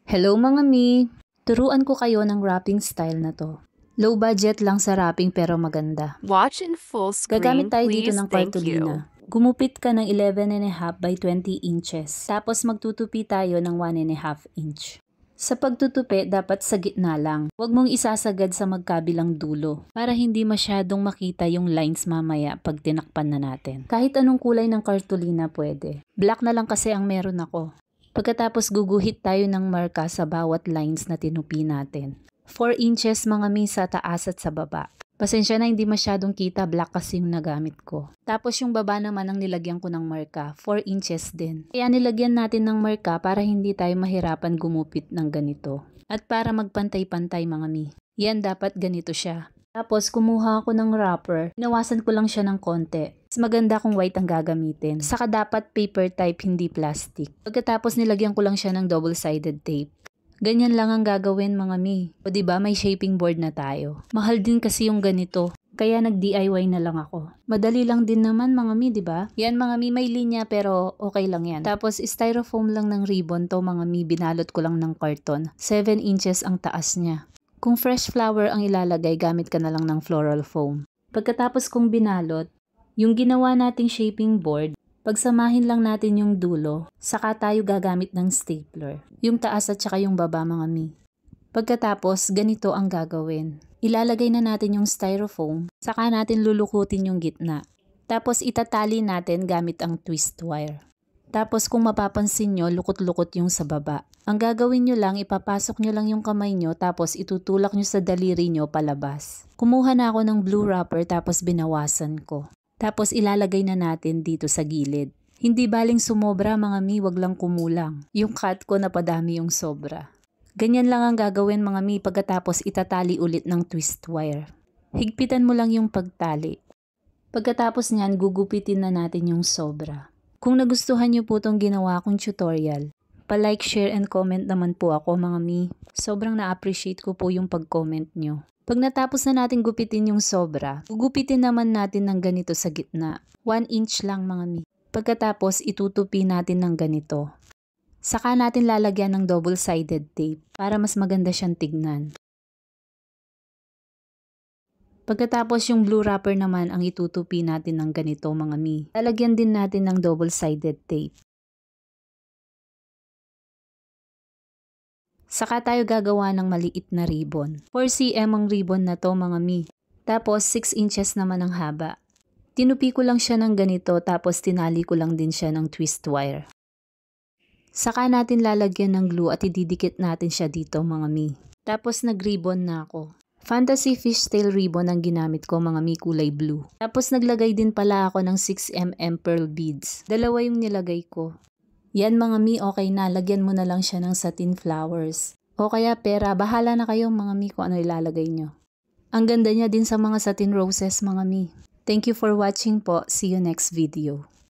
Hello mga mi! Turuan ko kayo ng wrapping style na to. Low budget lang sa wrapping pero maganda. Watch in full screen, Gagamit tayo dito please. ng Thank you. cartolina. Gumupit ka ng 11.5 by 20 inches. Tapos magtutupi tayo ng 1.5 inch. Sa pagtutupi, dapat sa gitna lang. Huwag mong isasagad sa magkabilang dulo para hindi masyadong makita yung lines mamaya pag tinakpan na natin. Kahit anong kulay ng cartolina pwede. Black na lang kasi ang meron ako. Pagkatapos guguhit tayo ng marka sa bawat lines na tinupi natin. 4 inches mga mi sa taas at sa baba. Pasensya na hindi masyadong kita, black kasi yung nagamit ko. Tapos yung baba naman ang nilagyan ko ng marka, 4 inches din. Kaya nilagyan natin ng marka para hindi tayo mahirapan gumupit ng ganito. At para magpantay-pantay mga mi. Yan dapat ganito siya. Tapos kumuha ako ng wrapper, inawasan ko lang siya ng konti. Mas maganda kung white ang gagamitin. Saka dapat paper type, hindi plastic. Pagkatapos nilagyan ko lang siya ng double-sided tape. Ganyan lang ang gagawin mga mi. O diba may shaping board na tayo. Mahal din kasi yung ganito. Kaya nag-DIY na lang ako. Madali lang din naman mga mi, diba? Yan mga mi, may linya pero okay lang yan. Tapos styrofoam lang ng ribbon to mga mi, binalot ko lang ng karton. 7 inches ang taas niya. Kung fresh flower ang ilalagay, gamit ka na lang ng floral foam. Pagkatapos kong binalot, yung ginawa nating shaping board, pagsamahin lang natin yung dulo, saka tayo gagamit ng stapler. Yung taas at saka yung baba mga mi. Pagkatapos, ganito ang gagawin. Ilalagay na natin yung styrofoam, saka natin lulukutin yung gitna. Tapos itatali natin gamit ang twist wire. Tapos kung mapapansin nyo, lukot-lukot yung sa baba. Ang gagawin nyo lang, ipapasok nyo lang yung kamay nyo tapos itutulak nyo sa daliri nyo palabas. Kumuha na ako ng blue wrapper tapos binawasan ko. Tapos ilalagay na natin dito sa gilid. Hindi baling sumobra mga mi, wag lang kumulang. Yung cut ko napadami yung sobra. Ganyan lang ang gagawin mga mi pagkatapos itatali ulit ng twist wire. Higpitan mo lang yung pagtali. Pagkatapos niyan, gugupitin na natin yung sobra. Kung nagustuhan niyo po itong ginawa kong tutorial, pa-like, share, and comment naman po ako mga mi. Sobrang na-appreciate ko po yung pag-comment nyo. Pag natapos na natin gupitin yung sobra, gugupitin naman natin ng ganito sa gitna. 1 inch lang mga mi. Pagkatapos itutupi natin ng ganito. Saka natin lalagyan ng double-sided tape para mas maganda siyang tignan. Pagkatapos yung blue wrapper naman ang itutupi natin ng ganito mga mi. Lalagyan din natin ng double-sided tape. Saka tayo gagawa ng maliit na ribbon. 4 cm ang ribbon na to mga mi. Tapos 6 inches naman ang haba. Tinupi ko lang siya ng ganito tapos tinali ko lang din siya ng twist wire. Saka natin lalagyan ng glue at ididikit natin siya dito mga mi. Tapos nag-ribbon na ako. Fantasy fishtail ribbon ang ginamit ko mga mi, kulay blue. Tapos naglagay din pala ako ng 6mm pearl beads. Dalawa yung nilagay ko. Yan mga mi, okay na. Lagyan mo na lang siya ng satin flowers. O kaya pera, bahala na kayo mga mi kung ano ilalagay nyo. Ang ganda niya din sa mga satin roses mga mi. Thank you for watching po. See you next video.